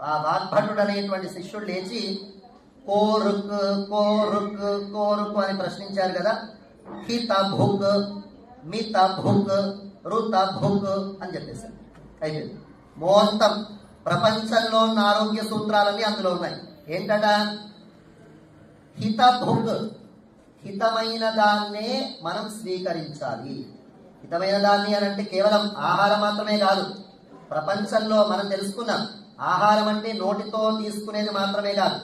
ఆ వాగ్భటుడు అనేటువంటి శిష్యుడు లేచి కోరుక్ కోరుక్ కోరుక్ అని ప్రశ్నించారు కదా. హిత భుక్, మిత భుక్, రుత భుక్ అని చెప్పేశారు. అయిపోయింది. మొత్తం ప్రపంచంలో ఉన్న ఆరోగ్య సూత్రాలన్నీ అందులో ఉన్నాయి. ఏంటట? హిత భుక్, హితమైన దాన్నే మనం స్వీకరించాలి. హితమైన దాన్ని అని అంటే కేవలం ఆహారం మాత్రమే కాదు. ప్రపంచంలో మనం తెలుసుకున్నాం, ఆహారం అంటే నోటితో తీసుకునేది మాత్రమే కాదు.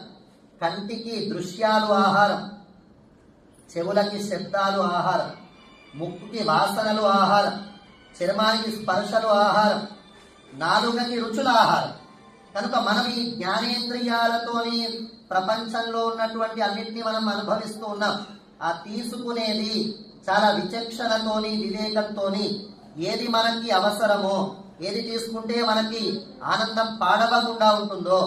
కంటికి దృశ్యాలు ఆహారం, చెవులకి శబ్దాలు ఆహారం, ముక్కుకి వాసనలు ఆహారం, చర్మానికి స్పర్శలు ఆహారం, నాలుకకి రుచుల ఆహారం. కనుక మనం ఈ జ్ఞానేంద్రియాలతోని ప్రపంచంలో ఉన్నటువంటి అన్నింటినీ మనం అనుభవిస్తూ ఉన్నాం. ఆ తీసుకునేది చాలా విచక్షణతోని వివేకంతోని ఏది మనకి అవసరమో, ఏది తీసుకుంటే మనకి ఆనందం పాడవకుండా ఉంటుందో,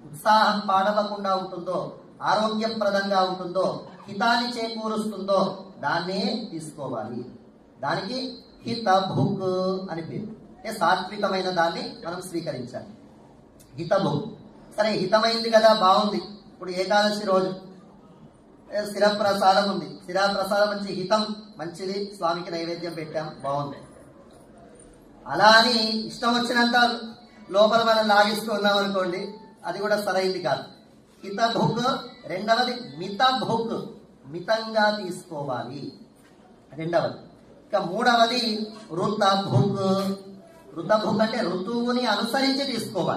ఉత్సాహం పాడవకుండా ఉంటుందో, ఆరోగ్యప్రదంగా ఉంటుందో, హితాన్ని చేకూరుస్తుందో దాన్నే తీసుకోవాలి. దానికి హిత భుక్ అని పేరు. అంటే సాత్వికమైన దాన్ని మనం స్వీకరించాలి. హిత భుక్. సరే, హితమైంది కదా, బాగుంది. ఇప్పుడు ఏకాదశి రోజు శిరప్రసాదం ఉంది. శిరప్రసాదం మంచి హితం, మంచిది, స్వామికి నైవేద్యం పెట్టాం, బాగుంది. అలా అని ఇష్టం వచ్చినంత లోపల మనం లాగిస్తూ ఉన్నాం అనుకోండి, అది కూడా సరైంది కాదు. హిత భుక్. రెండవది మిత భుక్, మితంగా తీసుకోవాలి రెండవది. ఇక మూడవది రుత భుక్. రుత భుక్ అంటే ఋతువుని అనుసరించి తీసుకోవాలి.